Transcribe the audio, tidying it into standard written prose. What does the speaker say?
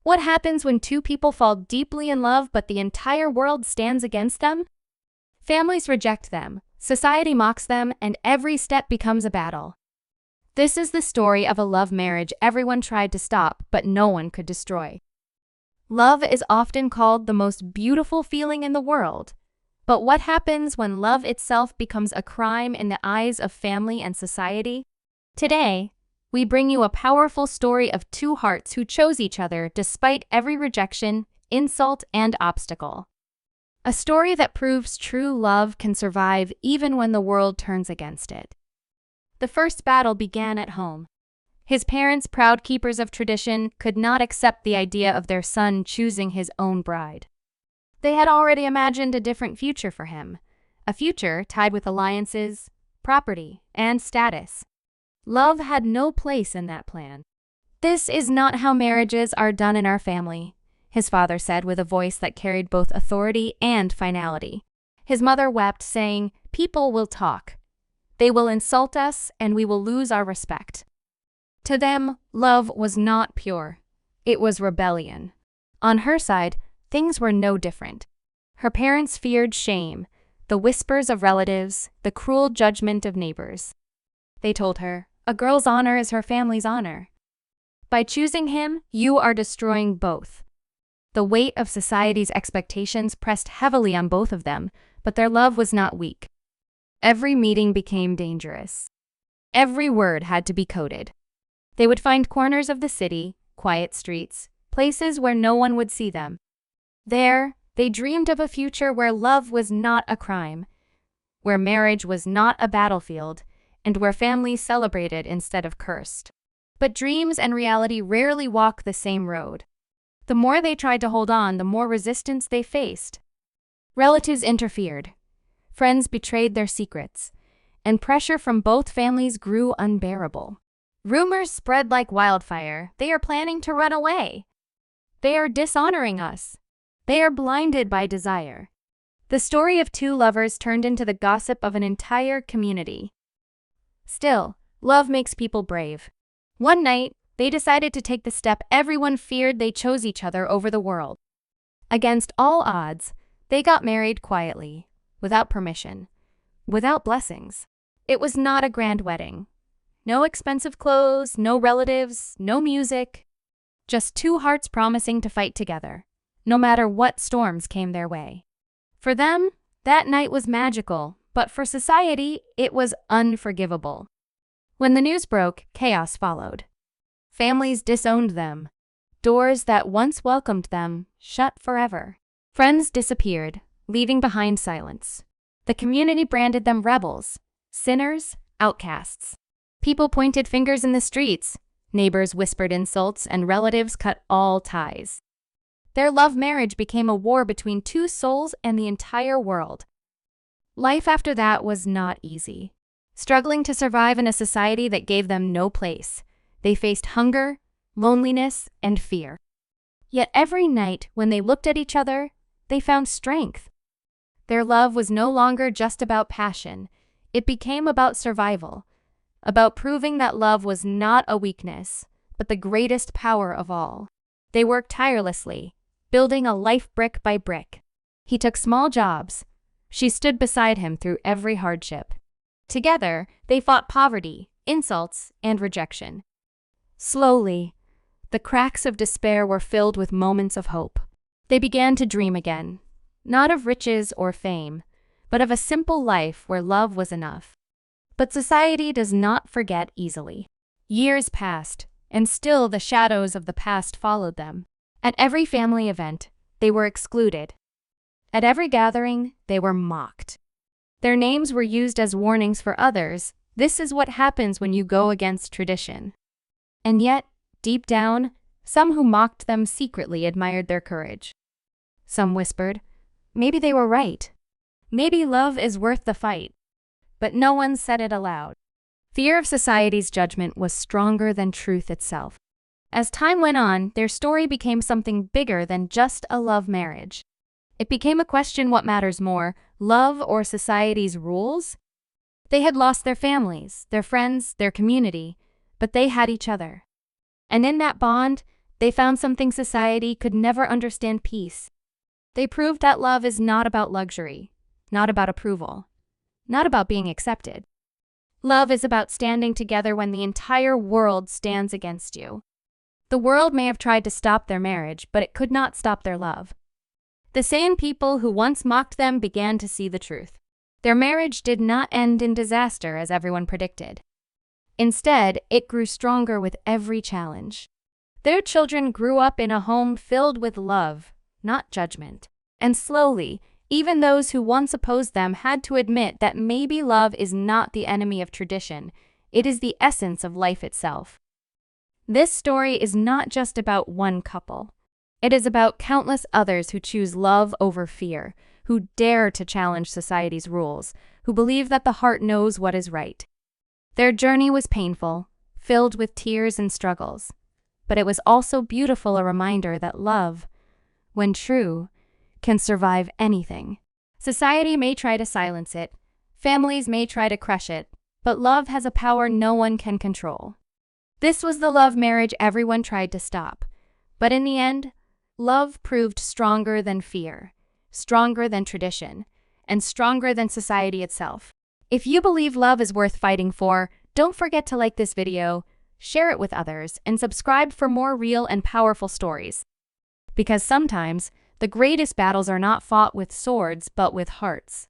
What happens when two people fall deeply in love but the entire world stands against them? Families reject them, society mocks them, and every step becomes a battle. This is the story of a love marriage everyone tried to stop but no one could destroy. Love is often called the most beautiful feeling in the world. But what happens when love itself becomes a crime in the eyes of family and society? Today, we bring you a powerful story of two hearts who chose each other despite every rejection, insult, and obstacle. A story that proves true love can survive even when the world turns against it. The first battle began at home. His parents, proud keepers of tradition, could not accept the idea of their son choosing his own bride. They had already imagined a different future for him, a future tied with alliances, property, and status. Love had no place in that plan. "This is not how marriages are done in our family," his father said with a voice that carried both authority and finality. His mother wept, saying, "People will talk. They will insult us, and we will lose our respect." To them, love was not pure. It was rebellion. On her side, things were no different. Her parents feared shame, the whispers of relatives, the cruel judgment of neighbors. They told her, "A girl's honor is her family's honor. By choosing him, you are destroying both." The weight of society's expectations pressed heavily on both of them, but their love was not weak. Every meeting became dangerous. Every word had to be coded. They would find corners of the city, quiet streets, places where no one would see them. There, they dreamed of a future where love was not a crime, where marriage was not a battlefield, and where families celebrated instead of cursed. But dreams and reality rarely walk the same road. The more they tried to hold on, the more resistance they faced. Relatives interfered. Friends betrayed their secrets, and pressure from both families grew unbearable. Rumors spread like wildfire. "They are planning to run away. They are dishonoring us. They are blinded by desire." The story of two lovers turned into the gossip of an entire community. Still, love makes people brave. One night, they decided to take the step everyone feared. They chose each other over the world. Against all odds, they got married quietly, without permission, without blessings. It was not a grand wedding. No expensive clothes, no relatives, no music. Just two hearts promising to fight together, no matter what storms came their way. For them, that night was magical, but for society, it was unforgivable. When the news broke, chaos followed. Families disowned them. Doors that once welcomed them shut forever. Friends disappeared, leaving behind silence. The community branded them rebels, sinners, outcasts. People pointed fingers in the streets, neighbors whispered insults, and relatives cut all ties. Their love marriage became a war between two souls and the entire world. Life after that was not easy. Struggling to survive in a society that gave them no place, they faced hunger, loneliness, and fear. Yet every night, when they looked at each other, they found strength. Their love was no longer just about passion. It became about survival, about proving that love was not a weakness, but the greatest power of all. They worked tirelessly, building a life brick by brick. He took small jobs. She stood beside him through every hardship. Together, they fought poverty, insults, and rejection. Slowly, the cracks of despair were filled with moments of hope. They began to dream again, not of riches or fame, but of a simple life where love was enough. But society does not forget easily. Years passed, and still the shadows of the past followed them. At every family event, they were excluded. At every gathering, they were mocked. Their names were used as warnings for others. This is what happens when you go against tradition. And yet, deep down, some who mocked them secretly admired their courage. Some whispered, maybe they were right. Maybe love is worth the fight. But no one said it aloud. Fear of society's judgment was stronger than truth itself. As time went on, their story became something bigger than just a love marriage. It became a question: what matters more, love or society's rules? They had lost their families, their friends, their community, but they had each other. And in that bond, They found something society could never understand: peace. They proved that love is not about luxury, not about approval, not about being accepted. Love is about standing together when the entire world stands against you. The world may have tried to stop their marriage, but it could not stop their love. The same people who once mocked them began to see the truth. Their marriage did not end in disaster as everyone predicted. Instead, it grew stronger with every challenge. Their children grew up in a home filled with love, not judgment. And slowly, even those who once opposed them had to admit that maybe love is not the enemy of tradition, it is the essence of life itself. This story is not just about one couple. It is about countless others who choose love over fear, who dare to challenge society's rules, who believe that the heart knows what is right. Their journey was painful, filled with tears and struggles, but it was also beautiful, a reminder that love, when true, can survive anything. Society may try to silence it, families may try to crush it, but love has a power no one can control. This was the love marriage everyone tried to stop, but in the end, love proved stronger than fear, stronger than tradition, and stronger than society itself. If you believe love is worth fighting for, don't forget to like this video, share it with others, and subscribe for more real and powerful stories. Because sometimes, the greatest battles are not fought with swords but with hearts.